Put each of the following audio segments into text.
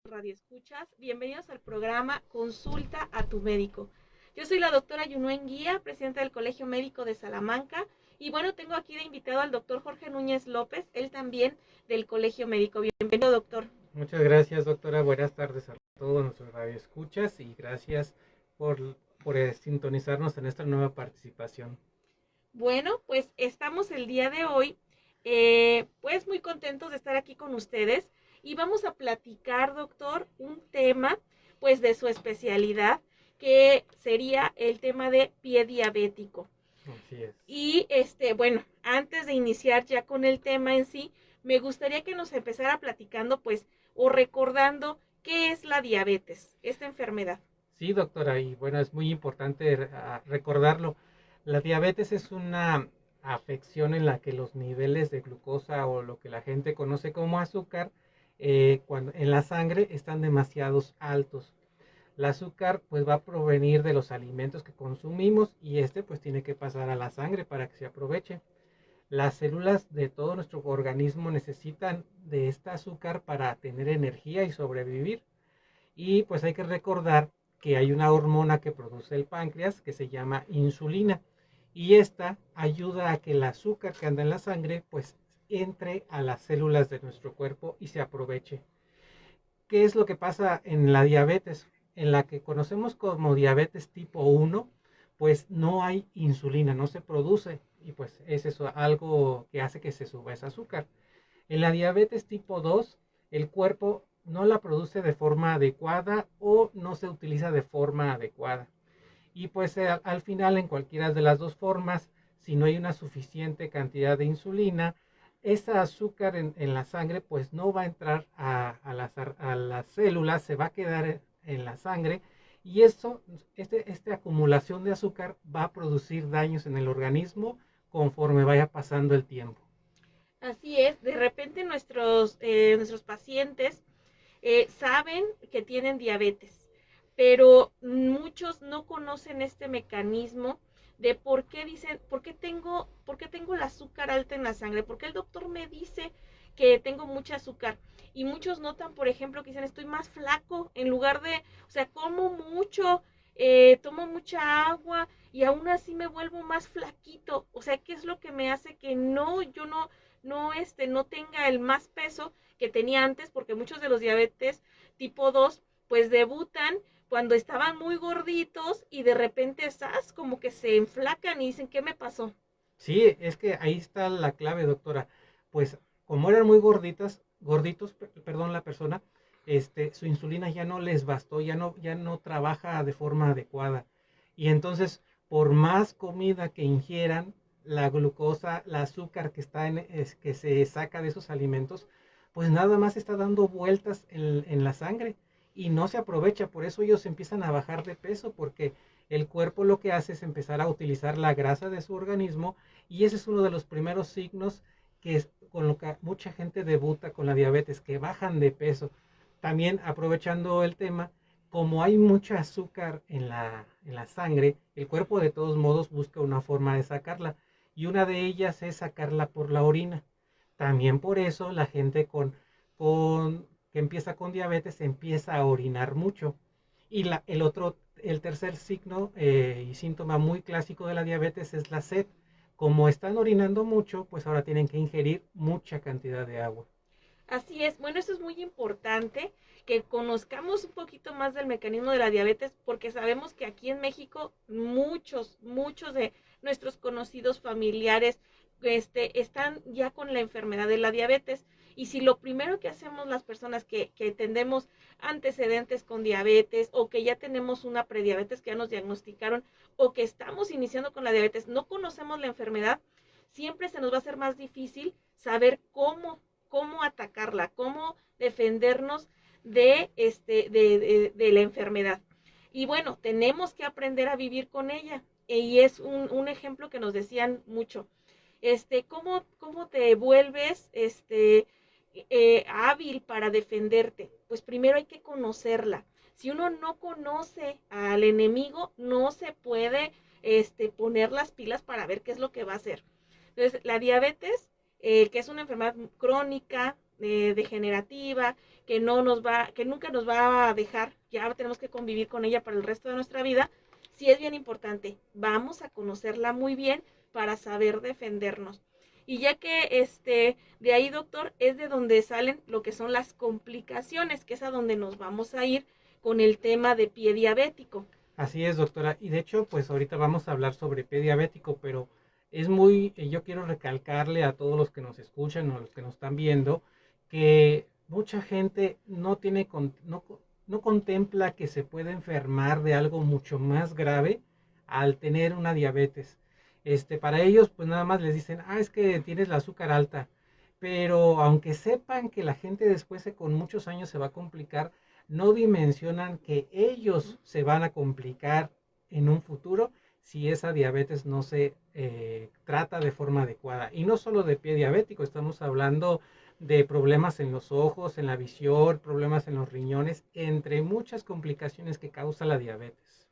Radio Escuchas, bienvenidos al programa Consulta a tu médico. Yo soy la doctora Yunuen Guía, presidenta del Colegio Médico de Salamanca, y bueno, tengo aquí de invitado al doctor Jorge Núñez López, él también del Colegio Médico. Bienvenido, doctor. Muchas gracias, doctora. Buenas tardes a todos nuestros radioescuchas y gracias por sintonizarnos en esta nueva participación. Bueno, pues estamos el día de hoy, pues muy contentos de estar aquí con ustedes y vamos a platicar, doctor, un tema, pues de su especialidad, que sería el tema de pie diabético. Así es. Y bueno, antes de iniciar ya con el tema en sí, me gustaría que nos empezara platicando, pues, o recordando qué es la diabetes, esta enfermedad. Sí, doctora, y bueno, es muy importante recordarlo. La diabetes es una afección en la que los niveles de glucosa o lo que la gente conoce como azúcar cuando en la sangre están demasiados altos. El azúcar pues va a provenir de los alimentos que consumimos y este pues tiene que pasar a la sangre para que se aproveche. Las células de todo nuestro organismo necesitan de este azúcar para tener energía y sobrevivir. Y pues hay que recordar que hay una hormona que produce el páncreas que se llama insulina. Y esta ayuda a que el azúcar que anda en la sangre pues entre a las células de nuestro cuerpo y se aproveche. ¿Qué es lo que pasa en la diabetes? En la que conocemos como diabetes tipo 1, pues no hay insulina, no se produce y pues es eso algo que hace que se suba ese azúcar. En la diabetes tipo 2, el cuerpo no la produce de forma adecuada o no se utiliza de forma adecuada. Y pues al final en cualquiera de las dos formas, si no hay una suficiente cantidad de insulina, ese azúcar en la sangre pues no va a entrar a las células, se va a quedar en la sangre y eso, esta acumulación de azúcar va a producir daños en el organismo conforme vaya pasando el tiempo. Así es, de repente nuestros pacientes saben que tienen diabetes, pero muchos no conocen este mecanismo de por qué dicen, por qué tengo el azúcar alta en la sangre, por qué el doctor me dice que tengo mucho azúcar. Y muchos notan, por ejemplo, que dicen, estoy más flaco, en lugar de, o sea, como mucho, tomo mucha agua y aún así me vuelvo más flaquito. O sea, ¿qué es lo que me hace que no tenga el más peso que tenía antes? Porque muchos de los diabetes tipo 2 pues debutan cuando estaban muy gorditos y de repente esas como que se enflacan y dicen, ¿qué me pasó? Sí, es que ahí está la clave, doctora. Pues como eran muy gorditos, perdón, la persona, su insulina ya no les bastó, ya no trabaja de forma adecuada. Y entonces, por más comida que ingieran, la glucosa, el azúcar que que se saca de esos alimentos, pues nada más está dando vueltas en la sangre y no se aprovecha. Por eso ellos empiezan a bajar de peso, porque el cuerpo lo que hace es empezar a utilizar la grasa de su organismo y ese es uno de los primeros signos con lo que mucha gente debuta con la diabetes, que bajan de peso. También aprovechando el tema, como hay mucha azúcar en la sangre, el cuerpo de todos modos busca una forma de sacarla y una de ellas es sacarla por la orina. También por eso la gente que empieza con diabetes empieza a orinar mucho. Y el tercer signo y síntoma muy clásico de la diabetes es la sed. Como están orinando mucho, pues ahora tienen que ingerir mucha cantidad de agua. Así es, bueno, eso es muy importante, que conozcamos un poquito más del mecanismo de la diabetes, porque sabemos que aquí en México muchos de nuestros conocidos familiares están ya con la enfermedad de la diabetes. Y si lo primero que hacemos las personas que tenemos antecedentes con diabetes o que ya tenemos una prediabetes que ya nos diagnosticaron o que estamos iniciando con la diabetes, no conocemos la enfermedad, siempre se nos va a hacer más difícil saber cómo atacarla, cómo defendernos de la enfermedad. Y bueno, tenemos que aprender a vivir con ella. Y es un ejemplo que nos decían mucho. ¿Cómo te vuelves hábil para defenderte? Pues primero hay que conocerla. Si uno no conoce al enemigo, no se puede poner las pilas para ver qué es lo que va a hacer. Entonces, la diabetes, que es una enfermedad crónica, degenerativa, que no nos va, que nunca nos va a dejar, ya tenemos que convivir con ella para el resto de nuestra vida, sí es bien importante. Vamos a conocerla muy bien para saber defendernos. Y ya que de ahí, doctor, es de donde salen lo que son las complicaciones, que es a donde nos vamos a ir con el tema de pie diabético. Así es, doctora. Y de hecho, pues ahorita vamos a hablar sobre pie diabético, pero yo quiero recalcarle a todos los que nos escuchan o los que nos están viendo, que mucha gente no contempla que se puede enfermar de algo mucho más grave al tener una diabetes. Para ellos, pues nada más les dicen, es que tienes la azúcar alta. Pero aunque sepan que la gente después con muchos años se va a complicar, no dimensionan que ellos se van a complicar en un futuro si esa diabetes no se trata de forma adecuada. Y no solo de pie diabético, estamos hablando de problemas en los ojos, en la visión, problemas en los riñones, entre muchas complicaciones que causa la diabetes.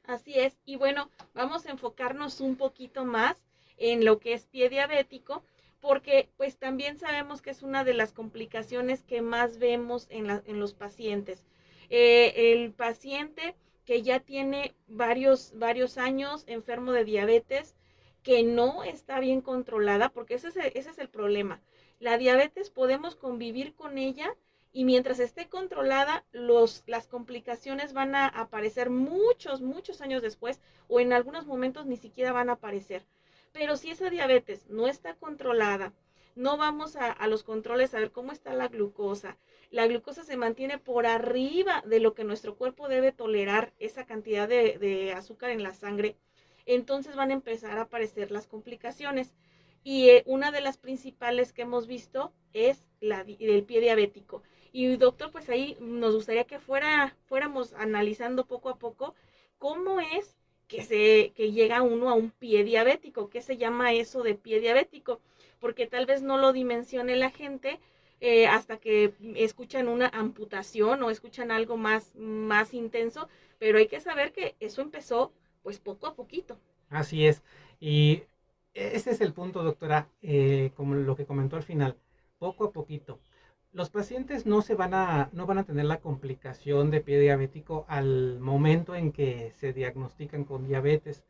Así es, y bueno, vamos a enfocarnos un poquito más en lo que es pie diabético, porque pues también sabemos que es una de las complicaciones que más vemos en los pacientes. El paciente que ya tiene varios años enfermo de diabetes, que no está bien controlada, porque ese es el problema. La diabetes podemos convivir con ella y mientras esté controlada, las complicaciones van a aparecer muchos años después o en algunos momentos ni siquiera van a aparecer. Pero si esa diabetes no está controlada, no vamos a los controles a ver cómo está la glucosa. La glucosa se mantiene por arriba de lo que nuestro cuerpo debe tolerar, esa cantidad de azúcar en la sangre. Entonces van a empezar a aparecer las complicaciones. Y una de las principales que hemos visto es el pie diabético. Y doctor, pues ahí nos gustaría que fuéramos analizando poco a poco cómo es que llega uno a un pie diabético. ¿Qué se llama eso de pie diabético? Porque tal vez no lo dimensione la gente hasta que escuchan una amputación o escuchan algo más intenso, pero hay que saber que eso empezó pues poco a poquito. Así es. Y ese es el punto, doctora, como lo que comentó al final, poco a poquito. Los pacientes no van a tener la complicación de pie diabético al momento en que se diagnostican con diabetes.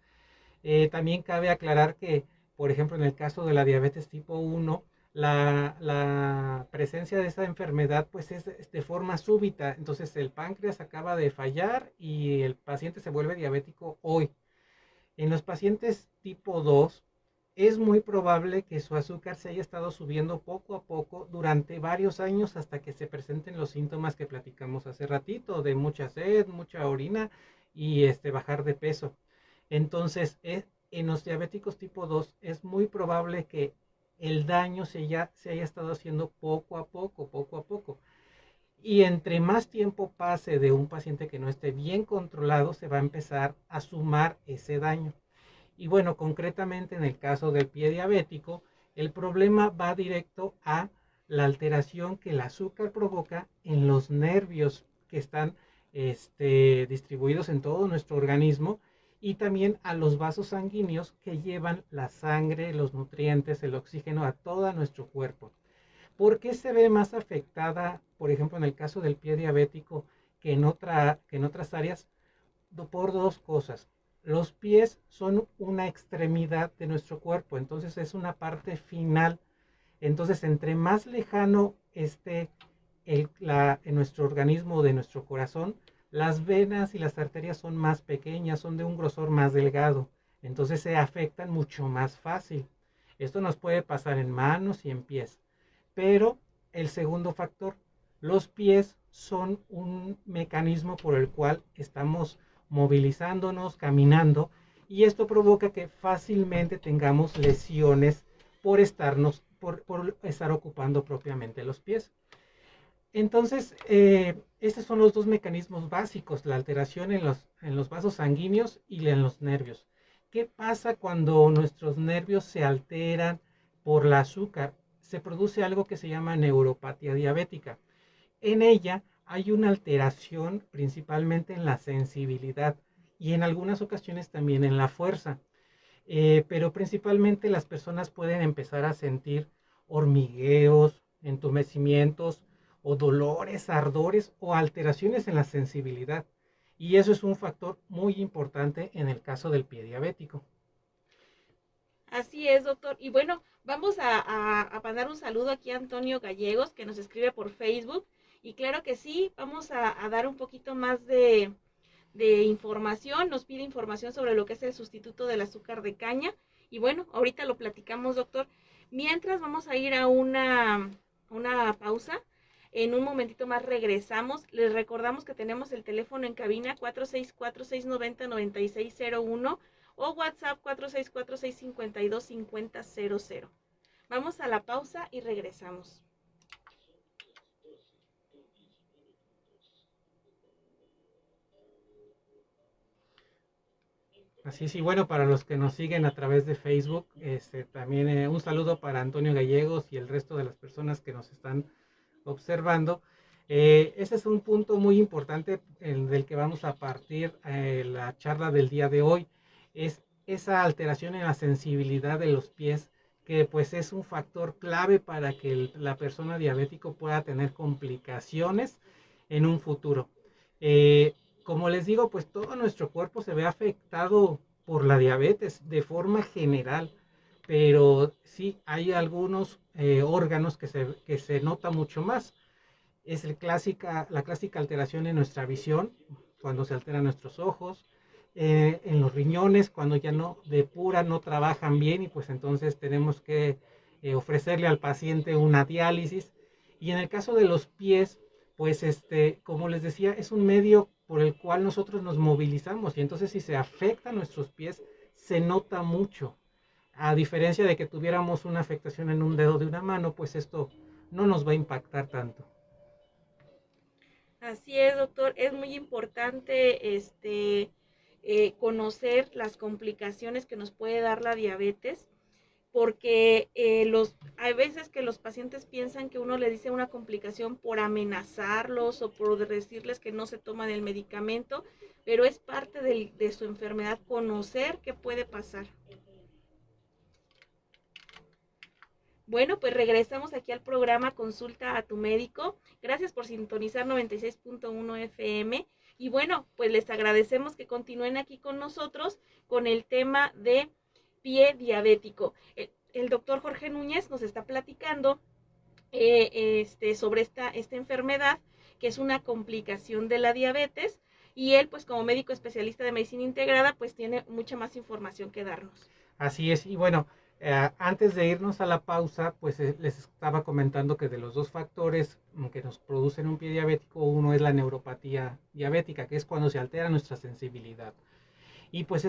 También cabe aclarar que, por ejemplo, en el caso de la diabetes tipo 1, la presencia de esa enfermedad pues es de forma súbita. Entonces el páncreas acaba de fallar y el paciente se vuelve diabético hoy. En los pacientes tipo 2 es muy probable que su azúcar se haya estado subiendo poco a poco durante varios años hasta que se presenten los síntomas que platicamos hace ratito, de mucha sed, mucha orina y bajar de peso. Entonces, en los diabéticos tipo 2 es muy probable que el daño se haya estado haciendo poco a poco, poco a poco. Y entre más tiempo pase de un paciente que no esté bien controlado, se va a empezar a sumar ese daño. Y bueno, concretamente en el caso del pie diabético, el problema va directo a la alteración que el azúcar provoca en los nervios que están distribuidos en todo nuestro organismo y también a los vasos sanguíneos que llevan la sangre, los nutrientes, el oxígeno a todo nuestro cuerpo. ¿Por qué se ve más afectada, por ejemplo, en el caso del pie diabético que en otras áreas? Por dos cosas. Los pies son una extremidad de nuestro cuerpo, entonces es una parte final. Entonces, entre más lejano esté en nuestro organismo, de nuestro corazón, las venas y las arterias son más pequeñas, son de un grosor más delgado. Entonces se afectan mucho más fácil. Esto nos puede pasar en manos y en pies. Pero el segundo factor, los pies son un mecanismo por el cual estamos movilizándonos, caminando, y esto provoca que fácilmente tengamos lesiones por estar ocupando propiamente los pies. Entonces, estos son los dos mecanismos básicos, la alteración en los vasos sanguíneos y en los nervios. ¿Qué pasa cuando nuestros nervios se alteran por el azúcar? Se produce algo que se llama neuropatía diabética. En ella hay una alteración principalmente en la sensibilidad y en algunas ocasiones también en la fuerza. Pero principalmente las personas pueden empezar a sentir hormigueos, entumecimientos o dolores, ardores o alteraciones en la sensibilidad. Y eso es un factor muy importante en el caso del pie diabético. Así es, doctor. Y bueno, vamos a mandar un saludo aquí a Antonio Gallegos, que nos escribe por Facebook. Y claro que sí, vamos a dar un poquito más de información. Nos pide información sobre lo que es el sustituto del azúcar de caña. Y bueno, ahorita lo platicamos, doctor. Mientras vamos a ir a una pausa. En un momentito más regresamos. Les recordamos que tenemos el teléfono en cabina 464-690-9601 o WhatsApp 464-652-5000. Vamos a la pausa y regresamos. Así es, y bueno, para los que nos siguen a través de Facebook, también un saludo para Antonio Gallegos y el resto de las personas que nos están observando. Ese es un punto muy importante del que vamos a partir la charla del día de hoy. Es esa alteración en la sensibilidad de los pies, que pues es un factor clave para que la persona diabética pueda tener complicaciones en un futuro. Como les digo, pues todo nuestro cuerpo se ve afectado por la diabetes de forma general, pero sí hay algunos órganos que se nota mucho más. Es la clásica alteración en nuestra visión, cuando se alteran nuestros ojos, en los riñones, cuando ya no depuran, no trabajan bien y pues entonces tenemos que ofrecerle al paciente una diálisis. Y en el caso de los pies, pues como les decía, es un medio por el cual nosotros nos movilizamos y entonces si se afecta a nuestros pies, se nota mucho. A diferencia de que tuviéramos una afectación en un dedo de una mano, pues esto no nos va a impactar tanto. Así es, doctor. Es muy importante conocer las complicaciones que nos puede dar la diabetes, porque hay veces que los pacientes piensan que uno le dice una complicación por amenazarlos o por decirles que no se toman el medicamento, pero es parte de su enfermedad conocer qué puede pasar. Bueno, pues regresamos aquí al programa Consulta a tu médico. Gracias por sintonizar 96.1 FM. Y bueno, pues les agradecemos que continúen aquí con nosotros con el tema de pie diabético. El doctor Jorge Núñez nos está platicando sobre esta enfermedad, que es una complicación de la diabetes. Y él, pues como médico especialista de medicina integrada, pues tiene mucha más información que darnos. Así es, y bueno, antes de irnos a la pausa, pues les estaba comentando que de los dos factores que nos producen un pie diabético, uno es la neuropatía diabética, que es cuando se altera nuestra sensibilidad. Y pues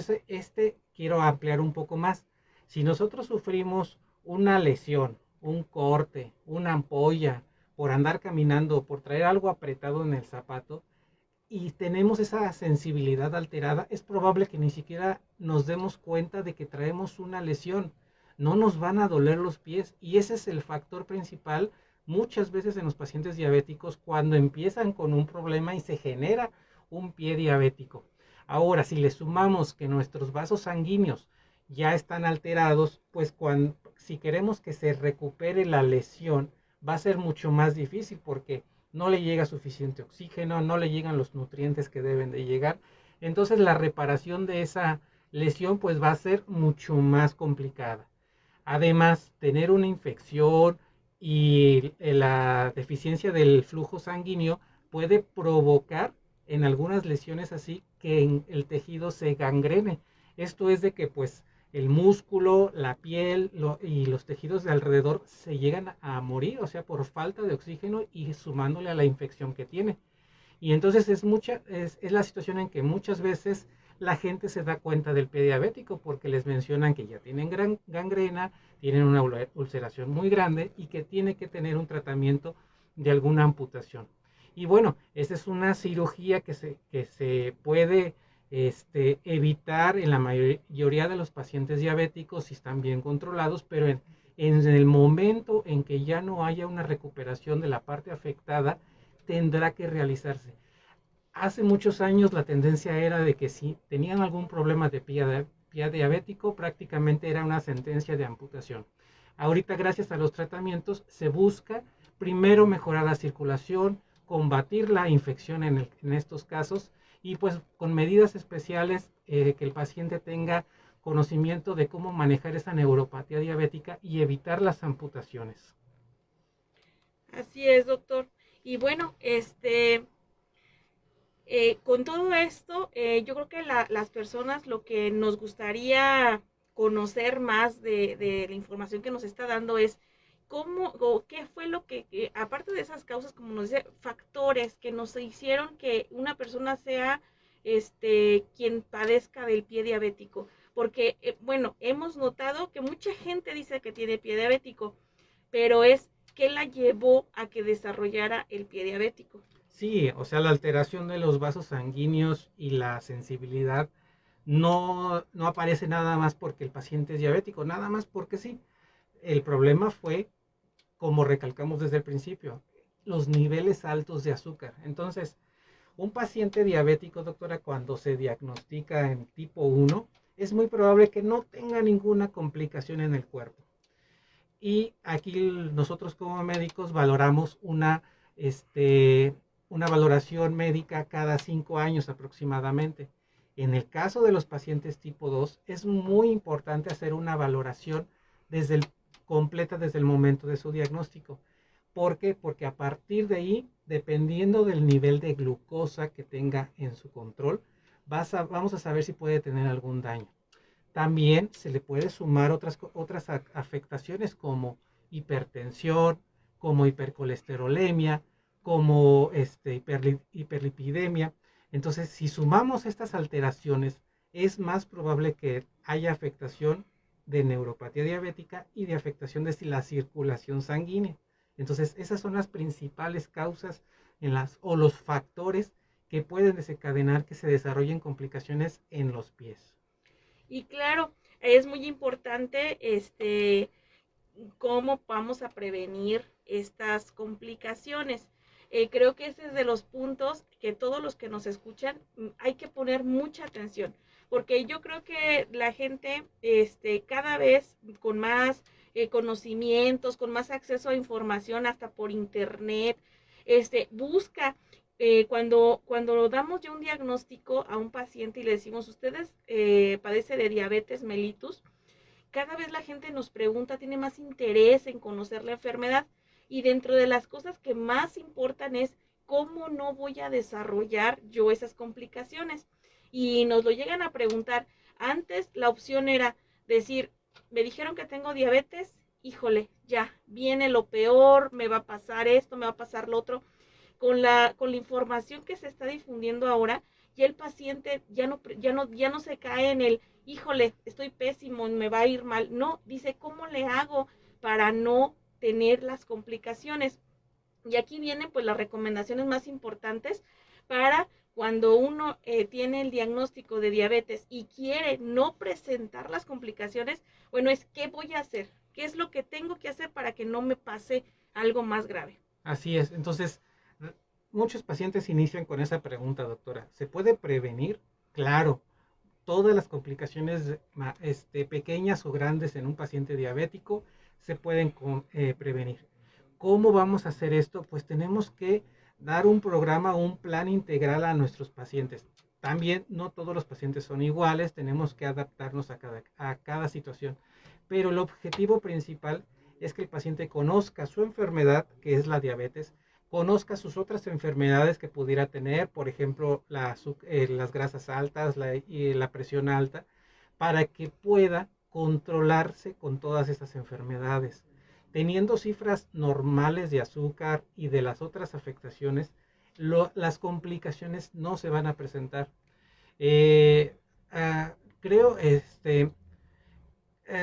quiero ampliar un poco más. Si nosotros sufrimos una lesión, un corte, una ampolla, por andar caminando, por traer algo apretado en el zapato, y tenemos esa sensibilidad alterada, es probable que ni siquiera nos demos cuenta de que traemos una lesión. No nos van a doler los pies y ese es el factor principal muchas veces en los pacientes diabéticos cuando empiezan con un problema y se genera un pie diabético. Ahora, si le sumamos que nuestros vasos sanguíneos ya están alterados, pues si queremos que se recupere la lesión, va a ser mucho más difícil porque no le llega suficiente oxígeno, no le llegan los nutrientes que deben de llegar. Entonces la reparación de esa lesión pues va a ser mucho más complicada. Además, tener una infección y la deficiencia del flujo sanguíneo puede provocar en algunas lesiones así que el tejido se gangrene. Esto es de que pues el músculo, la piel y los tejidos de alrededor se llegan a morir, o sea, por falta de oxígeno y sumándole a la infección que tiene. Y entonces es la situación en que muchas veces la gente se da cuenta del pie diabético porque les mencionan que ya tienen gangrena, tienen una ulceración muy grande y que tiene que tener un tratamiento de alguna amputación. Y bueno, esa es una cirugía que se puede evitar en la mayoría de los pacientes diabéticos si están bien controlados, pero en el momento en que ya no haya una recuperación de la parte afectada, tendrá que realizarse. Hace muchos años la tendencia era de que si tenían algún problema de pie diabético, prácticamente era una sentencia de amputación. Ahorita, gracias a los tratamientos, se busca primero mejorar la circulación, combatir la infección en estos casos y pues con medidas especiales que el paciente tenga conocimiento de cómo manejar esa neuropatía diabética y evitar las amputaciones. Así es, doctor. Y bueno, con todo esto, yo creo que las personas lo que nos gustaría conocer más de la información que nos está dando es cómo o qué fue lo que, aparte de esas causas, como nos dice, factores que nos hicieron que una persona sea quien padezca del pie diabético. Porque, bueno, hemos notado que mucha gente dice que tiene pie diabético, pero es qué la llevó a que desarrollara el pie diabético. Sí, o sea, la alteración de los vasos sanguíneos y la sensibilidad no aparece nada más porque el paciente es diabético, nada más porque sí. El problema fue, como recalcamos desde el principio, los niveles altos de azúcar. Entonces, un paciente diabético, doctora, cuando se diagnostica en tipo 1, es muy probable que no tenga ninguna complicación en el cuerpo. Y aquí nosotros como médicos valoramos una valoración médica cada 5 años aproximadamente. En el caso de los pacientes tipo 2, es muy importante hacer una valoración completa desde el momento de su diagnóstico. ¿Por qué? Porque a partir de ahí, dependiendo del nivel de glucosa que tenga en su control, vamos a saber si puede tener algún daño. También se le puede sumar otras afectaciones como hipertensión, como hipercolesterolemia, como hiperlipidemia. Entonces, si sumamos estas alteraciones, es más probable que haya afectación de neuropatía diabética y de afectación de la circulación sanguínea. Entonces, esas son las principales causas o los factores que pueden desencadenar que se desarrollen complicaciones en los pies. Y claro, es muy importante cómo vamos a prevenir estas complicaciones. Creo que ese es de los puntos que todos los que nos escuchan hay que poner mucha atención, porque yo creo que la gente cada vez con más conocimientos, con más acceso a información hasta por internet, busca cuando damos ya un diagnóstico a un paciente y le decimos, ustedes padece de diabetes mellitus, cada vez la gente nos pregunta, tiene más interés en conocer la enfermedad y dentro de las cosas que más importan es cómo no voy a desarrollar yo esas complicaciones. Y nos lo llegan a preguntar. Antes la opción era decir, me dijeron que tengo diabetes, híjole, ya, viene lo peor, me va a pasar esto, me va a pasar lo otro. Con la información que se está difundiendo ahora, ya el paciente ya no se cae en el híjole, estoy pésimo, me va a ir mal. No, dice, ¿cómo le hago para no tener las complicaciones? Y aquí vienen pues las recomendaciones más importantes para cuando uno tiene el diagnóstico de diabetes y quiere no presentar las complicaciones, bueno, es ¿qué voy a hacer? ¿Qué es lo que tengo que hacer para que no me pase algo más grave? Así es. Entonces, muchos pacientes inician con esa pregunta, doctora. ¿Se puede prevenir? Claro. Todas las complicaciones pequeñas o grandes en un paciente diabético se pueden prevenir. ¿Cómo vamos a hacer esto? Pues tenemos que dar un programa o un plan integral a nuestros pacientes. También no todos los pacientes son iguales, tenemos que adaptarnos a cada situación. Pero el objetivo principal es que el paciente conozca su enfermedad, que es la diabetes, conozca sus otras enfermedades que pudiera tener, por ejemplo, las grasas altas y la presión alta, para que pueda controlarse con todas estas enfermedades. Teniendo cifras normales de azúcar y de las otras afectaciones, las complicaciones no se van a presentar. Eh, Creo,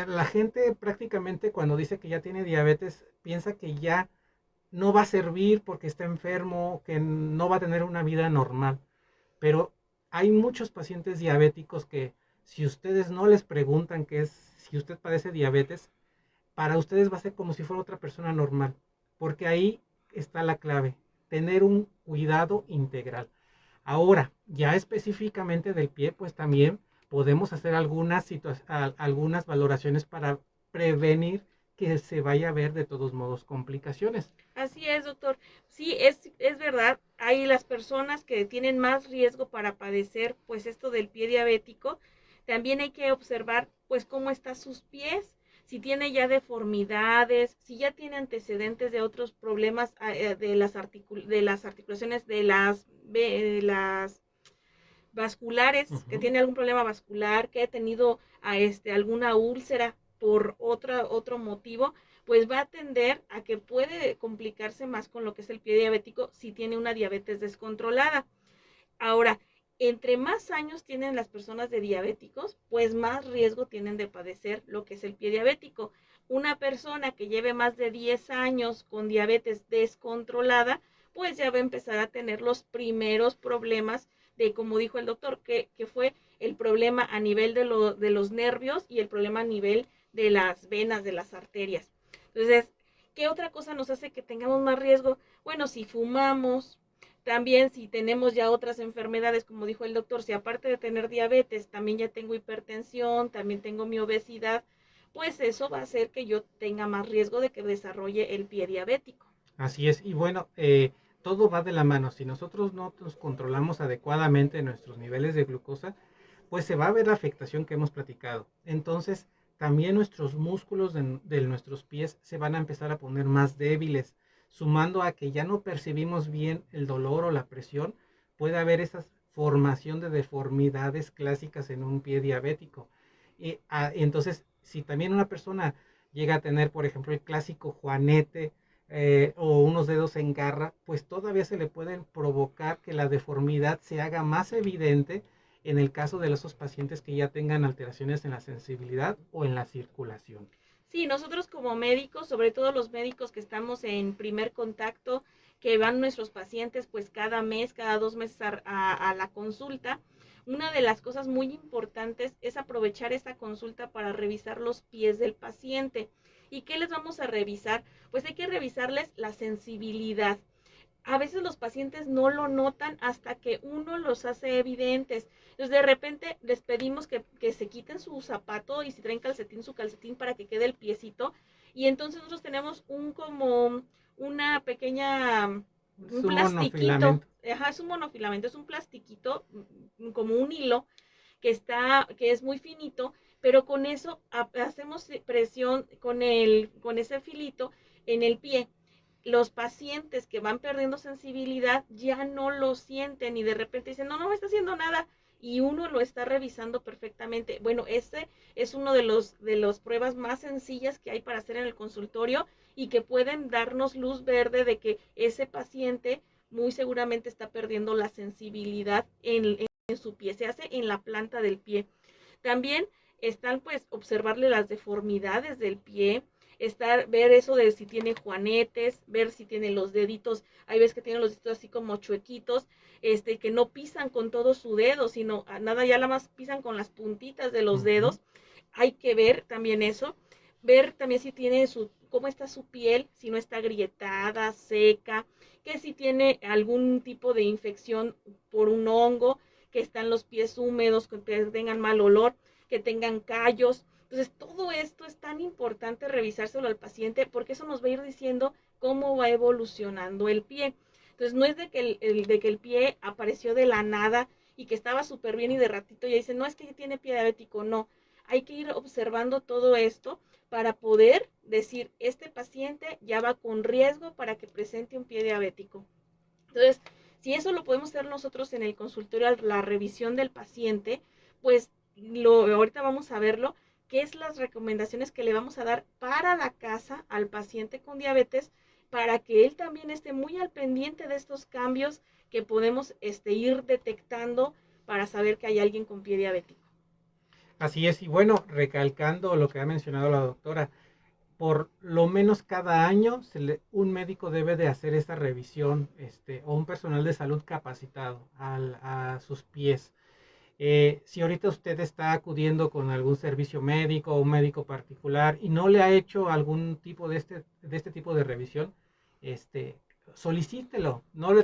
la gente prácticamente cuando dice que ya tiene diabetes, piensa que ya no va a servir porque está enfermo, que no va a tener una vida normal. Pero hay muchos pacientes diabéticos que si ustedes no les preguntan si usted padece diabetes, para ustedes va a ser como si fuera otra persona normal. Porque ahí está la clave, tener un cuidado integral. Ahora, ya específicamente del pie, pues también podemos hacer algunas valoraciones para prevenir que se vaya a ver de todos modos complicaciones. Así es, doctor. Sí, es verdad. Hay las personas que tienen más riesgo para padecer, pues, esto del pie diabético. También hay que observar, pues, cómo están sus pies, si tiene ya deformidades, si ya tiene antecedentes de otros problemas de las articulaciones, de las vasculares, que Ujú. tiene algún problema vascular, que ha tenido alguna úlcera por otro motivo, pues va a tender a que puede complicarse más con lo que es el pie diabético si tiene una diabetes descontrolada. Ahora, entre más años tienen las personas de diabéticos, pues más riesgo tienen de padecer lo que es el pie diabético. Una persona que lleve más de 10 años con diabetes descontrolada, pues ya va a empezar a tener los primeros problemas de, como dijo el doctor, que fue el problema a nivel de los nervios y el problema a nivel de las venas, de las arterias. Entonces, ¿qué otra cosa nos hace que tengamos más riesgo? Bueno, si fumamos, también si tenemos ya otras enfermedades, como dijo el doctor, si aparte de tener diabetes, también ya tengo hipertensión, también tengo mi obesidad, pues eso va a hacer que yo tenga más riesgo de que desarrolle el pie diabético. Así es, y bueno, todo va de la mano. Si nosotros no nos controlamos adecuadamente nuestros niveles de glucosa, pues se va a ver la afectación que hemos platicado. Entonces, también nuestros músculos de nuestros pies se van a empezar a poner más débiles, sumando a que ya no percibimos bien el dolor o la presión, puede haber esa formación de deformidades clásicas en un pie diabético. Entonces, si también una persona llega a tener, por ejemplo, el clásico juanete, o unos dedos en garra, pues todavía se le pueden provocar que la deformidad se haga más evidente en el caso de esos pacientes que ya tengan alteraciones en la sensibilidad o en la circulación. Sí, nosotros como médicos, sobre todo los médicos que estamos en primer contacto, que van nuestros pacientes pues cada mes, cada 2 meses a la consulta, una de las cosas muy importantes es aprovechar esta consulta para revisar los pies del paciente. ¿Y qué les vamos a revisar? Pues hay que revisarles la sensibilidad. A veces los pacientes no lo notan hasta que uno los hace evidentes. Entonces de repente les pedimos que se quiten su zapato y si traen calcetín, su calcetín para que quede el piecito. Y entonces nosotros tenemos como una pequeña, Es un un plastiquito, monofilamento. ajá, es un monofilamento, es un plastiquito, como un hilo que es muy finito, pero con eso hacemos presión con ese filito en el pie. Los pacientes que van perdiendo sensibilidad ya no lo sienten y de repente dicen, no, no me está haciendo nada y uno lo está revisando perfectamente. Bueno, ese es uno de las pruebas más sencillas que hay para hacer en el consultorio y que pueden darnos luz verde de que ese paciente muy seguramente está perdiendo la sensibilidad en su pie, se hace en la planta del pie. También están pues observarle las deformidades del pie, ver eso de si tiene juanetes, ver si tiene los deditos, hay veces que tienen los deditos así como chuequitos, que no pisan con todo su dedo, sino nada, ya la más pisan con las puntitas de los Ujú. dedos. Hay que ver también eso, ver también si tiene cómo está su piel, si no está agrietada, seca, que si tiene algún tipo de infección por un hongo, que están los pies húmedos, que tengan mal olor, que tengan callos. Entonces, todo esto es tan importante revisárselo al paciente porque eso nos va a ir diciendo cómo va evolucionando el pie. Entonces, no es de que el pie apareció de la nada y que estaba súper bien y de ratito ya dice, no, es que tiene pie diabético, no. Hay que ir observando todo esto para poder decir, este paciente ya va con riesgo para que presente un pie diabético. Entonces, si eso lo podemos hacer nosotros en el consultorio, la revisión del paciente, pues ahorita vamos a verlo, qué es las recomendaciones que le vamos a dar para la casa al paciente con diabetes, para que él también esté muy al pendiente de estos cambios que podemos ir detectando para saber que hay alguien con pie diabético. Así es, y bueno, recalcando lo que ha mencionado la doctora, por lo menos cada año un médico debe de hacer esta revisión, o un personal de salud capacitado a sus pies. Si ahorita usted está acudiendo con algún servicio médico o un médico particular y no le ha hecho algún tipo de este tipo de revisión, este, solicítelo, no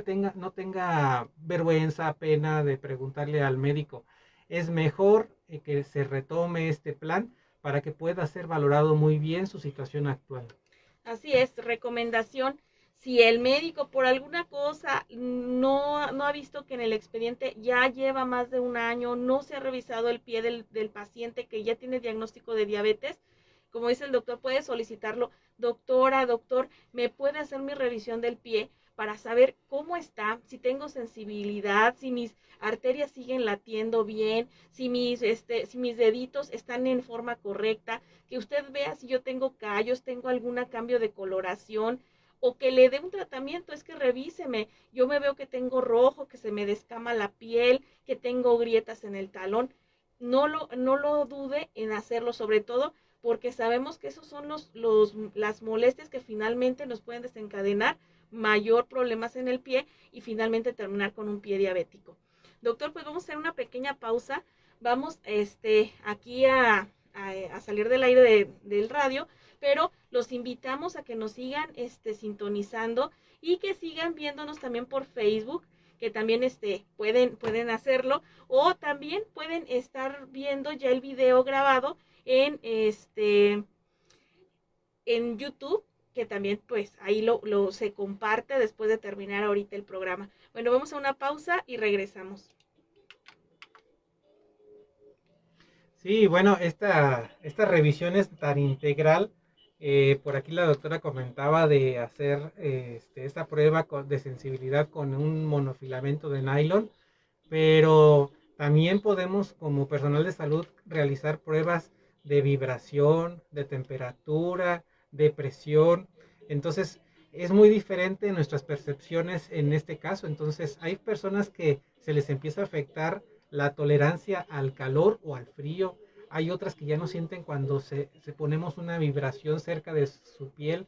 tenga vergüenza, pena de preguntarle al médico. Es mejor que se retome este plan para que pueda ser valorado muy bien su situación actual. Así es, recomendación. Si el médico por alguna cosa no ha visto que en el expediente ya lleva más de un año, no se ha revisado el pie del paciente que ya tiene diagnóstico de diabetes, como dice el doctor, puede solicitarlo. Doctora, doctor, ¿me puede hacer mi revisión del pie para saber cómo está, si tengo sensibilidad, si mis arterias siguen latiendo bien, si mis deditos están en forma correcta, que usted vea si yo tengo callos, tengo algún cambio de coloración, o que le dé un tratamiento? Es que revíseme, yo me veo que tengo rojo, que se me descama la piel, que tengo grietas en el talón. No lo dude en hacerlo, sobre todo porque sabemos que esos son las molestias que finalmente nos pueden desencadenar mayor problemas en el pie y finalmente terminar con un pie diabético. Doctor, pues vamos a hacer una pequeña pausa. Vamos aquí a salir del aire del radio, pero los invitamos a que nos sigan sintonizando y que sigan viéndonos también por Facebook, que también pueden hacerlo, o también pueden estar viendo ya el video grabado en en YouTube, que también pues ahí se comparte después de terminar ahorita el programa. Bueno, vamos a una pausa y regresamos. Sí, bueno, esta revisión es tan integral. Por aquí la doctora comentaba de hacer esta prueba de sensibilidad con un monofilamento de nylon, pero también podemos como personal de salud realizar pruebas de vibración, de temperatura, de presión. Entonces, es muy diferente nuestras percepciones en este caso. Entonces, hay personas que se les empieza a afectar la tolerancia al calor o al frío. Hay otras que ya no sienten cuando se ponemos una vibración cerca de su piel.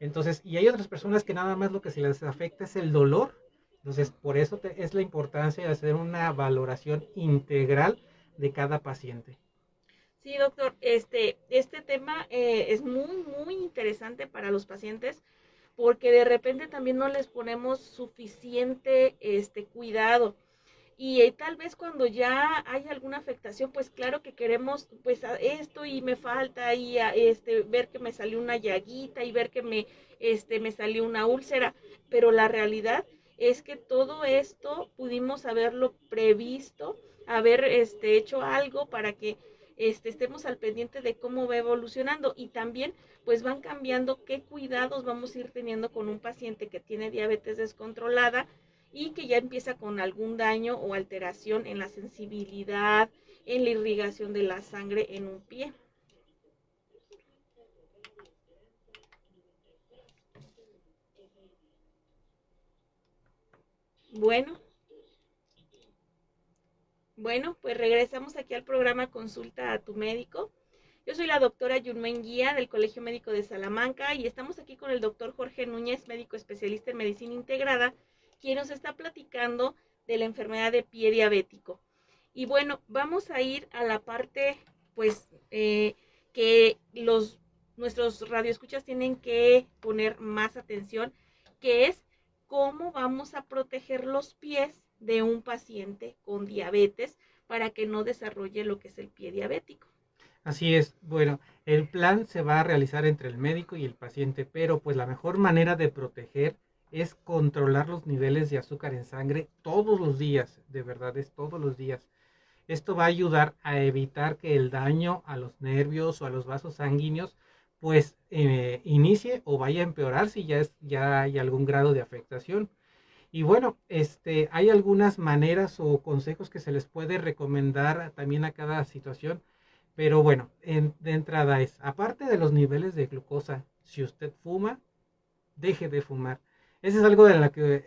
Entonces, y hay otras personas que nada más lo que se les afecta es el dolor. Entonces, por eso es la importancia de hacer una valoración integral de cada paciente. Sí, doctor, este tema es muy interesante para los pacientes porque de repente también no les ponemos suficiente cuidado. Y tal vez cuando ya hay alguna afectación, pues claro que queremos pues esto y me falta y ver que me salió una llaguita y ver que me salió una úlcera, pero la realidad es que todo esto pudimos haberlo previsto, haber hecho algo para que estemos al pendiente de cómo va evolucionando, y también pues van cambiando qué cuidados vamos a ir teniendo con un paciente que tiene diabetes descontrolada y que ya empieza con algún daño o alteración en la sensibilidad, en la irrigación de la sangre en un pie. Bueno, pues regresamos aquí al programa Consulta a tu médico. Yo soy la doctora Yunmen Guía del Colegio Médico de Salamanca y estamos aquí con el doctor Jorge Núñez, médico especialista en medicina integrada, quien nos está platicando de la enfermedad de pie diabético. Y bueno, vamos a ir a la parte, pues, que nuestros radioescuchas tienen que poner más atención, que es cómo vamos a proteger los pies de un paciente con diabetes para que no desarrolle lo que es el pie diabético. Así es, bueno, el plan se va a realizar entre el médico y el paciente, pero pues la mejor manera de proteger es controlar los niveles de azúcar en sangre todos los días, de verdad es todos los días. Esto va a ayudar a evitar que el daño a los nervios o a los vasos sanguíneos pues inicie o vaya a empeorar si ya hay algún grado de afectación. Y bueno, hay algunas maneras o consejos que se les puede recomendar también a cada situación, pero bueno, de entrada es, aparte de los niveles de glucosa, si usted fuma, deje de fumar. Eso es algo de lo que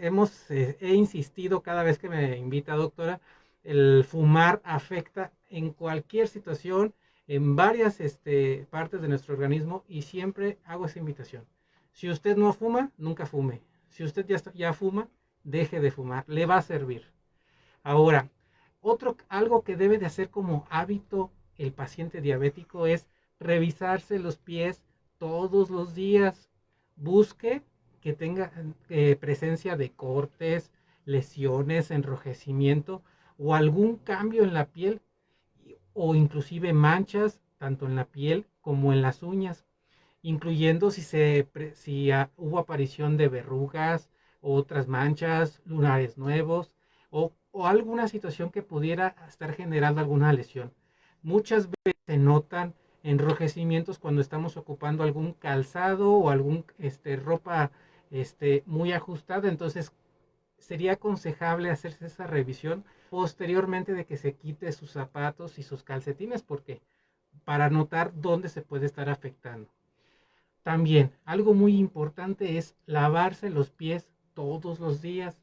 he insistido cada vez que me invita, doctora. El fumar afecta en cualquier situación, en varias partes de nuestro organismo, y siempre hago esa invitación. Si usted no fuma, nunca fume. Si usted ya fuma, deje de fumar, le va a servir. Ahora, algo que debe de hacer como hábito el paciente diabético es revisarse los pies todos los días. Busque que tenga presencia de cortes, lesiones, enrojecimiento o algún cambio en la piel o inclusive manchas tanto en la piel como en las uñas, incluyendo si hubo aparición de verrugas, otras manchas, lunares nuevos o alguna situación que pudiera estar generando alguna lesión. Muchas veces se notan enrojecimientos cuando estamos ocupando algún calzado o algún ropa muy ajustada, entonces sería aconsejable hacerse esa revisión posteriormente de que se quite sus zapatos y sus calcetines, porque para notar dónde se puede estar afectando. También, algo muy importante es lavarse los pies todos los días.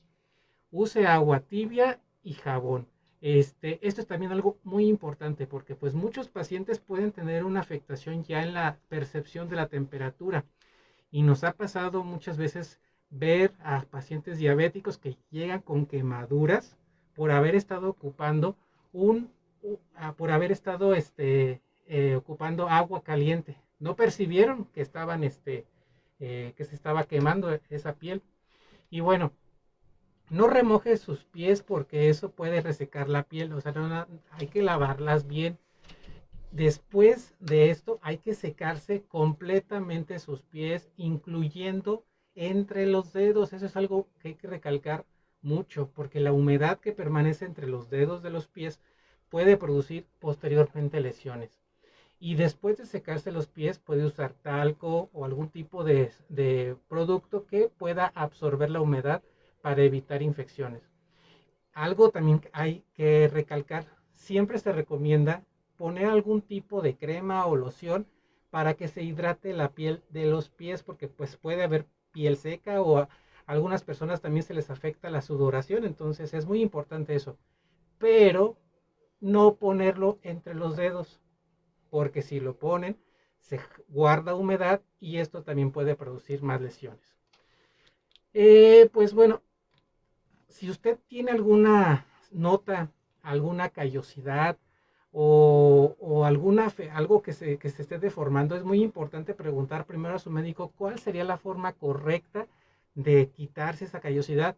Use agua tibia y jabón. Esto es también algo muy importante porque pues muchos pacientes pueden tener una afectación ya en la percepción de la temperatura y nos ha pasado muchas veces ver a pacientes diabéticos que llegan con quemaduras por haber estado ocupando ocupando agua caliente. No percibieron que estaban que se estaba quemando esa piel. Y bueno, no remoje sus pies porque eso puede resecar la piel, o sea, hay que lavarlas bien. Después de esto hay que secarse completamente sus pies, incluyendo entre los dedos. Eso es algo que hay que recalcar mucho, porque la humedad que permanece entre los dedos de los pies puede producir posteriormente lesiones. Y después de secarse los pies puede usar talco o algún tipo de producto que pueda absorber la humedad para evitar infecciones. Algo también hay que recalcar, siempre se recomienda poner algún tipo de crema o loción para que se hidrate la piel de los pies, porque pues puede haber piel seca o a algunas personas también se les afecta la sudoración, entonces es muy importante eso. Pero no ponerlo entre los dedos, porque si lo ponen se guarda humedad y esto también puede producir más lesiones. Pues bueno, si usted tiene alguna nota, alguna callosidad o algo que se esté deformando, es muy importante preguntar primero a su médico cuál sería la forma correcta de quitarse esa callosidad,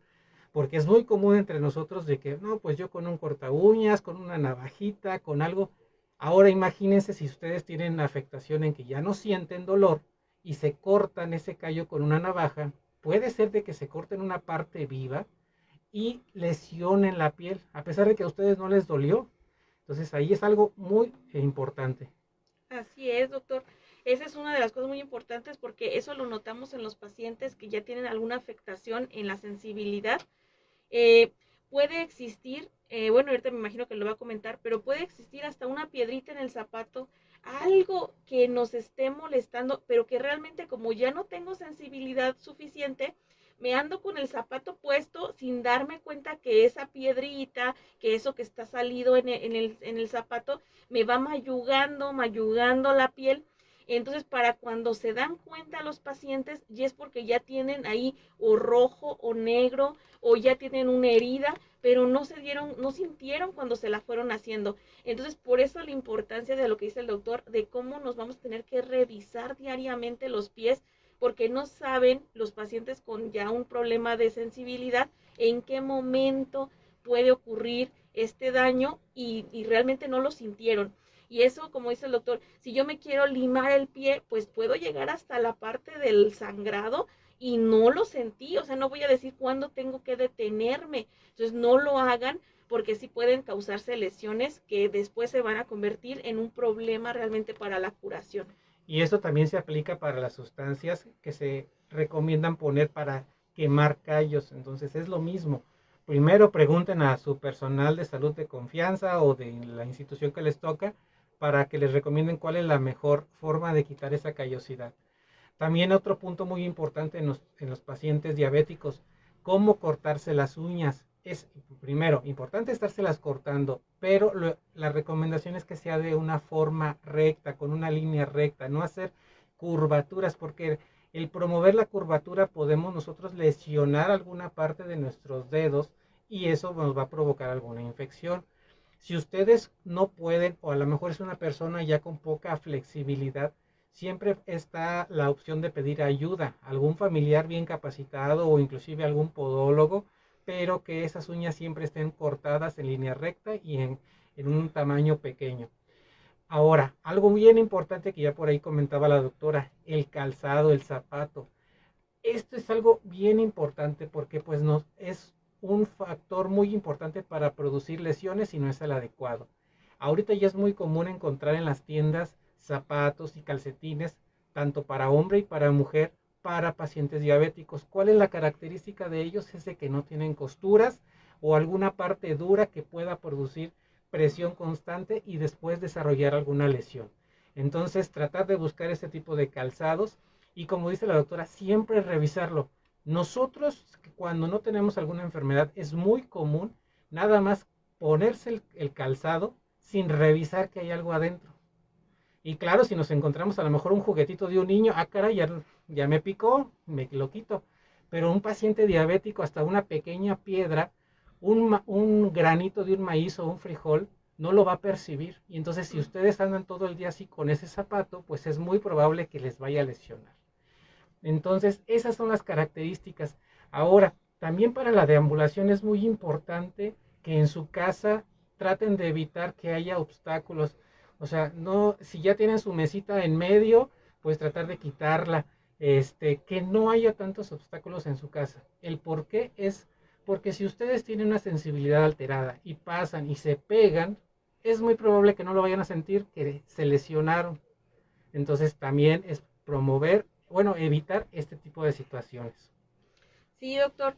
porque es muy común entre nosotros de que, no, pues yo con un corta uñas, con una navajita, con algo. Ahora imagínense si ustedes tienen afectación en que ya no sienten dolor y se cortan ese callo con una navaja, puede ser de que se corten una parte viva y lesionen la piel, a pesar de que a ustedes no les dolió. Entonces ahí es algo muy importante. Así es, doctor. Esa es una de las cosas muy importantes porque eso lo notamos en los pacientes que ya tienen alguna afectación en la sensibilidad. Eh, Puede existir, bueno, ahorita me imagino que lo va a comentar, pero puede existir hasta una piedrita en el zapato, algo que nos esté molestando, pero que realmente como ya no tengo sensibilidad suficiente, me ando con el zapato puesto sin darme cuenta que esa piedrita, que eso que está salido en el zapato, me va mayugando la piel. Entonces, para cuando se dan cuenta los pacientes, ya es porque ya tienen ahí o rojo o negro o ya tienen una herida, pero no sintieron cuando se la fueron haciendo. Entonces, por eso la importancia de lo que dice el doctor, de cómo nos vamos a tener que revisar diariamente los pies, porque no saben los pacientes con ya un problema de sensibilidad en qué momento puede ocurrir este daño y realmente no lo sintieron. Y eso, como dice el doctor, si yo me quiero limar el pie, pues puedo llegar hasta la parte del sangrado y no lo sentí, o sea, no voy a decir cuándo tengo que detenerme. Entonces, no lo hagan porque sí pueden causarse lesiones que después se van a convertir en un problema realmente para la curación. Y eso también se aplica para las sustancias que se recomiendan poner para quemar callos. Entonces es lo mismo. Primero pregunten a su personal de salud de confianza o de la institución que les toca para que les recomienden cuál es la mejor forma de quitar esa callosidad. También otro punto muy importante en los pacientes diabéticos, cómo cortarse las uñas. Es primero importante estárselas cortando, pero la recomendación es que sea de una forma recta, con una línea recta, no hacer curvaturas, porque el promover la curvatura podemos nosotros lesionar alguna parte de nuestros dedos y eso nos va a provocar alguna infección. Si ustedes no pueden, o a lo mejor es una persona ya con poca flexibilidad, siempre está la opción de pedir ayuda, algún familiar bien capacitado o inclusive algún podólogo, pero que esas uñas siempre estén cortadas en línea recta y en un tamaño pequeño. Ahora, algo bien importante que ya por ahí comentaba la doctora, el calzado, el zapato. Esto es algo bien importante porque pues nos es un factor muy importante para producir lesiones si no es el adecuado. Ahorita ya es muy común encontrar en las tiendas zapatos y calcetines, tanto para hombre y para mujer, para pacientes diabéticos. ¿Cuál es la característica de ellos? Es de que no tienen costuras o alguna parte dura que pueda producir presión constante y después desarrollar alguna lesión. Entonces, tratar de buscar ese tipo de calzados y como dice la doctora, siempre revisarlo. Nosotros, cuando no tenemos alguna enfermedad, es muy común nada más ponerse el calzado sin revisar que hay algo adentro. Y claro, si nos encontramos a lo mejor un juguetito de un niño, ah, caray, ya me picó, me lo quito. Pero un paciente diabético, hasta una pequeña piedra, un granito de un maíz o un frijol, no lo va a percibir. Y entonces, si ustedes andan todo el día así con ese zapato, pues es muy probable que les vaya a lesionar. Entonces, esas son las características. Ahora, también para la deambulación es muy importante que en su casa traten de evitar que haya obstáculos. O sea, no, si ya tienen su mesita en medio, pues tratar de quitarla. Que no haya tantos obstáculos en su casa. El por qué es porque si ustedes tienen una sensibilidad alterada y pasan y se pegan, es muy probable que no lo vayan a sentir que se lesionaron. Entonces también es promover, bueno, evitar este tipo de situaciones. Sí, doctor,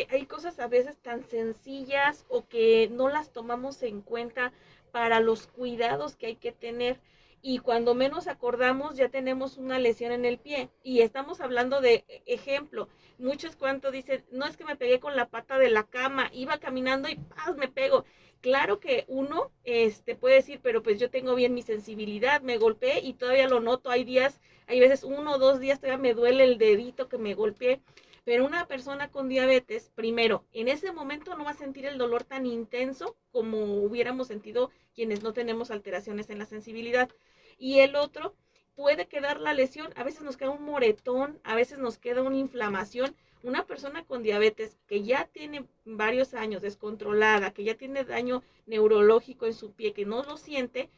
hay cosas a veces tan sencillas o que no las tomamos en cuenta para los cuidados que hay que tener y cuando menos acordamos ya tenemos una lesión en el pie y estamos hablando de ejemplo, muchos cuantos dicen, no es que me pegué con la pata de la cama, iba caminando y ¡paz! Me pego. Claro que uno puede decir, pero pues yo tengo bien mi sensibilidad, me golpeé y todavía lo noto, hay días, hay veces 1 o 2 días todavía me duele el dedito que me golpeé. Pero una persona con diabetes, primero, en ese momento no va a sentir el dolor tan intenso como hubiéramos sentido quienes no tenemos alteraciones en la sensibilidad. Y el otro, puede quedar la lesión, a veces nos queda un moretón, a veces nos queda una inflamación. Una persona con diabetes que ya tiene varios años descontrolada, que ya tiene daño neurológico en su pie, que no lo siente,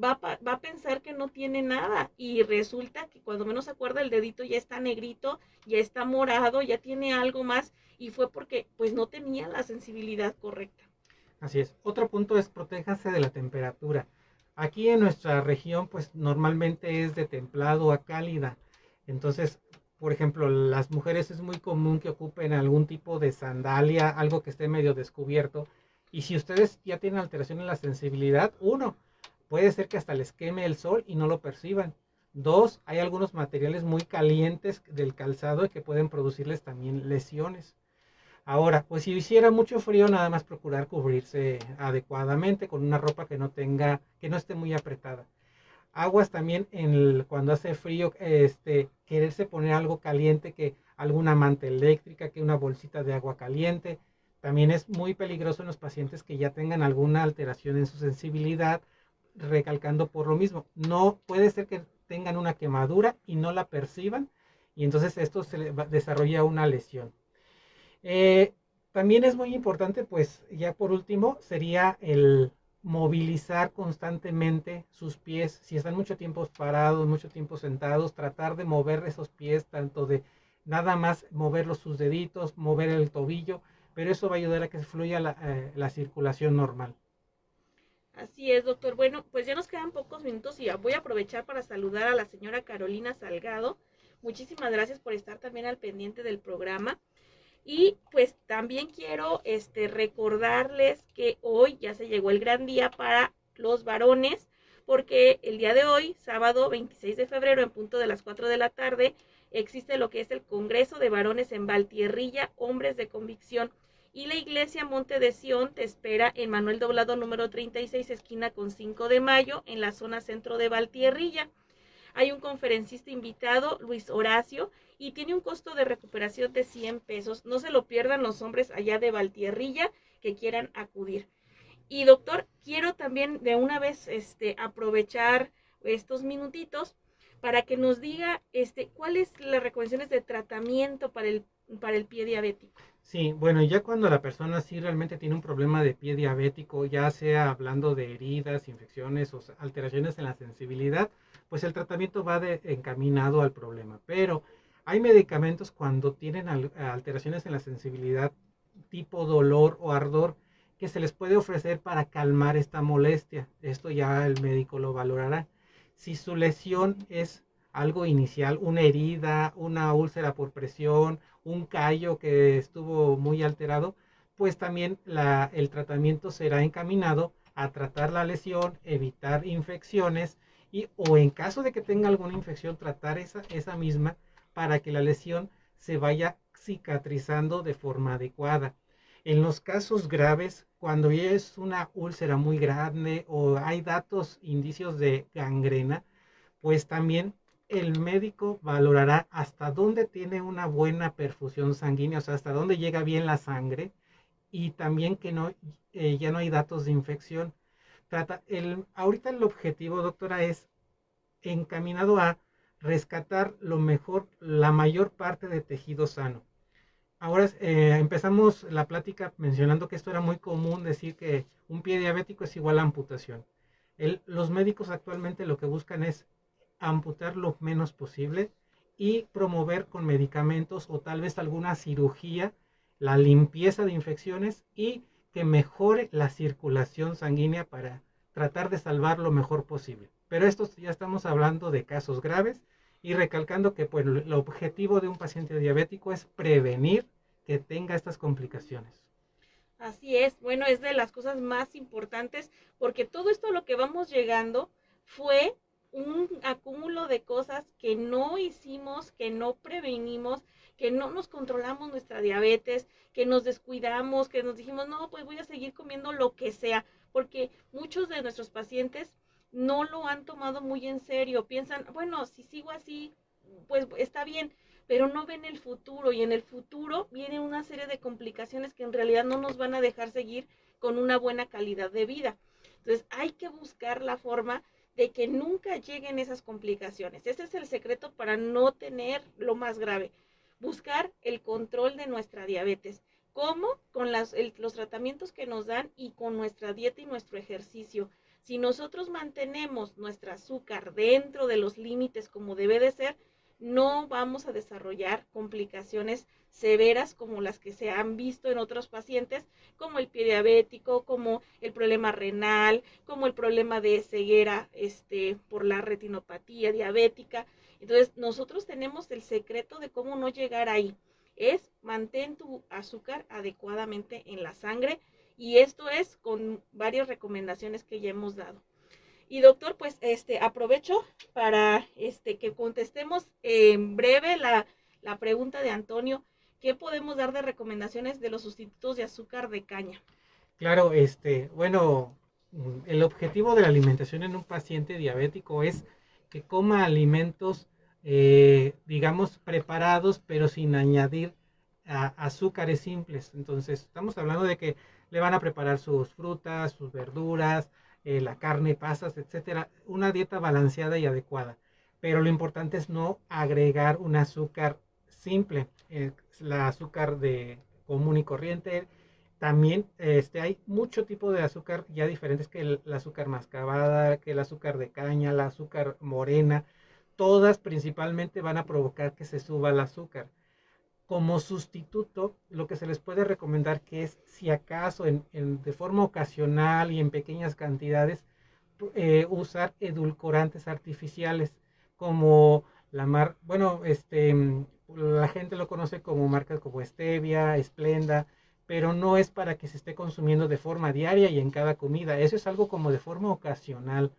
va a pensar que no tiene nada y resulta que cuando menos se acuerda el dedito ya está negrito, ya está morado, ya tiene algo más y fue porque pues no tenía la sensibilidad correcta. Así es. Otro punto es protéjase de la temperatura. Aquí en nuestra región pues normalmente es de templado a cálida. Entonces, por ejemplo, las mujeres es muy común que ocupen algún tipo de sandalia, algo que esté medio descubierto. Y si ustedes ya tienen alteración en la sensibilidad, uno, puede ser que hasta les queme el sol y no lo perciban. Dos, hay algunos materiales muy calientes del calzado que pueden producirles también lesiones. Ahora, pues si hiciera mucho frío, nada más procurar cubrirse adecuadamente con una ropa que no tenga, que no esté muy apretada. Aguas también cuando hace frío, quererse poner algo caliente, que alguna manta eléctrica, que una bolsita de agua caliente. También es muy peligroso en los pacientes que ya tengan alguna alteración en su sensibilidad, recalcando por lo mismo. No puede ser que tengan una quemadura y no la perciban, y entonces esto desarrolla una lesión. Eh, También es muy importante, pues ya por último, sería el movilizar constantemente sus pies. Si están mucho tiempo parados, mucho tiempo sentados, tratar de mover esos pies, tanto de nada más mover sus deditos, mover el tobillo, pero eso va a ayudar a que fluya la circulación normal. Así es, doctor. Bueno, pues ya nos quedan pocos minutos y voy a aprovechar para saludar a la señora Carolina Salgado. Muchísimas gracias por estar también al pendiente del programa. Y pues también quiero recordarles que hoy ya se llegó el gran día para los varones, porque el día de hoy, sábado 26 de febrero, en punto de las 4 de la tarde, existe lo que es el Congreso de Varones en Valtierrilla, Hombres de Convicción. Y la iglesia Monte de Sión te espera en Manuel Doblado número 36, esquina con 5 de mayo, en la zona centro de Valtierrilla. Hay un conferencista invitado, Luis Horacio, y tiene un costo de recuperación de 100 pesos. No se lo pierdan los hombres allá de Valtierrilla que quieran acudir. Y doctor, quiero también de una vez aprovechar estos minutitos para que nos diga cuáles las recomendaciones de tratamiento para para el pie diabético. Sí, bueno, ya cuando la persona sí realmente tiene un problema de pie diabético, ya sea hablando de heridas, infecciones o alteraciones en la sensibilidad, pues el tratamiento va encaminado al problema. Pero hay medicamentos cuando tienen alteraciones en la sensibilidad tipo dolor o ardor que se les puede ofrecer para calmar esta molestia. Esto ya el médico lo valorará. Si su lesión es algo inicial, una herida, una úlcera por presión, un callo que estuvo muy alterado, pues también el tratamiento será encaminado a tratar la lesión, evitar infecciones o en caso de que tenga alguna infección, tratar esa misma para que la lesión se vaya cicatrizando de forma adecuada. En los casos graves, cuando ya es una úlcera muy grande o hay indicios de gangrena, pues también el médico valorará hasta dónde tiene una buena perfusión sanguínea, o sea, hasta dónde llega bien la sangre y también que no, ya no hay datos de infección. Ahorita el objetivo, doctora, es encaminado a rescatar lo mejor, la mayor parte de tejido sano. Ahora empezamos la plática mencionando que esto era muy común decir que un pie diabético es igual a amputación. Los médicos actualmente lo que buscan es amputar lo menos posible y promover con medicamentos o tal vez alguna cirugía la limpieza de infecciones y que mejore la circulación sanguínea para tratar de salvar lo mejor posible. Pero esto ya estamos hablando de casos graves y recalcando que pues, el objetivo de un paciente diabético es prevenir que tenga estas complicaciones. Así es, bueno, es de las cosas más importantes porque todo esto a lo que vamos llegando fue un acúmulo de cosas que no hicimos, que no prevenimos, que no nos controlamos nuestra diabetes, que nos descuidamos, que nos dijimos, no, pues voy a seguir comiendo lo que sea, porque muchos de nuestros pacientes no lo han tomado muy en serio, piensan, bueno, si sigo así, pues está bien, pero no ven el futuro y en el futuro viene una serie de complicaciones que en realidad no nos van a dejar seguir con una buena calidad de vida. Entonces hay que buscar la forma de que nunca lleguen esas complicaciones. Ese es el secreto para no tener lo más grave. Buscar el control de nuestra diabetes. ¿Cómo? Con los tratamientos que nos dan y con nuestra dieta y nuestro ejercicio. Si nosotros mantenemos nuestro azúcar dentro de los límites como debe de ser, no vamos a desarrollar complicaciones severas como las que se han visto en otros pacientes, como el pie diabético, como el problema renal, como el problema de ceguera por la retinopatía diabética. Entonces, nosotros tenemos el secreto de cómo no llegar ahí. Es mantén tu azúcar adecuadamente en la sangre y esto es con varias recomendaciones que ya hemos dado. Y doctor, pues aprovecho para que contestemos en breve la pregunta de Antonio. ¿Qué podemos dar de recomendaciones de los sustitutos de azúcar de caña? Claro, bueno, el objetivo de la alimentación en un paciente diabético es que coma alimentos, digamos, preparados, pero sin añadir azúcares simples. Entonces, estamos hablando de que le van a preparar sus frutas, sus verduras, la carne, pasas, etcétera. Una dieta balanceada y adecuada. Pero lo importante es no agregar un azúcar simple, la azúcar de común y corriente. También hay mucho tipo de azúcar ya diferentes que el azúcar mascabada, que el azúcar de caña, el azúcar morena. Todas principalmente van a provocar que se suba el azúcar. Como sustituto, lo que se les puede recomendar que es, si acaso de forma ocasional y en pequeñas cantidades, usar edulcorantes artificiales como bueno, la gente lo conoce como marcas como Stevia, Splenda, pero no es para que se esté consumiendo de forma diaria y en cada comida. Eso es algo como de forma ocasional.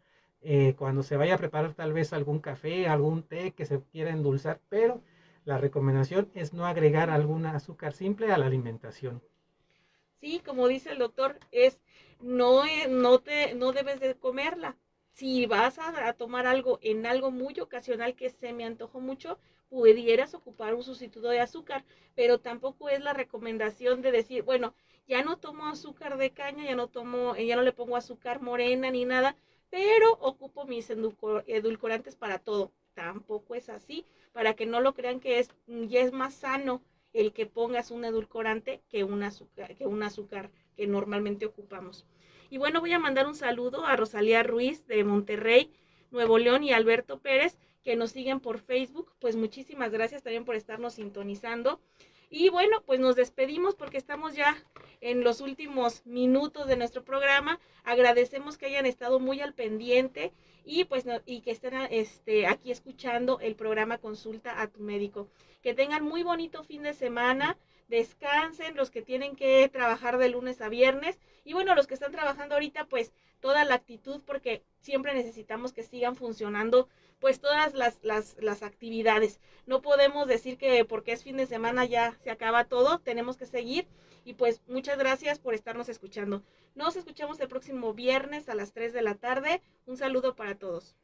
Cuando se vaya a preparar tal vez algún café, algún té que se quiera endulzar, pero la recomendación es no agregar algún azúcar simple a la alimentación. Sí, como dice el doctor, no debes de comerla. Si vas a tomar algo en algo muy ocasional que se me antojó mucho, pudieras ocupar un sustituto de azúcar, pero tampoco es la recomendación de decir, bueno, ya no tomo azúcar de caña, ya no le pongo azúcar morena ni nada, pero ocupo mis edulcorantes para todo. Tampoco es así, para que no lo crean que ya es más sano el que pongas un edulcorante que un azúcar que normalmente ocupamos. Y bueno, voy a mandar un saludo a Rosalía Ruiz de Monterrey, Nuevo León, y Alberto Pérez, que nos siguen por Facebook. Pues muchísimas gracias también por estarnos sintonizando. Y bueno, pues nos despedimos porque estamos ya en los últimos minutos de nuestro programa. Agradecemos que hayan estado muy al pendiente y pues y que estén aquí escuchando el programa Consulta a tu Médico. Que tengan muy bonito fin de semana, descansen los que tienen que trabajar de lunes a viernes y bueno, los que están trabajando ahorita pues toda la actitud porque siempre necesitamos que sigan funcionando pues todas las actividades. No podemos decir que porque es fin de semana ya se acaba todo, tenemos que seguir y pues muchas gracias por estarnos escuchando. Nos escuchamos el próximo viernes a las 3 de la tarde. Un saludo para todos.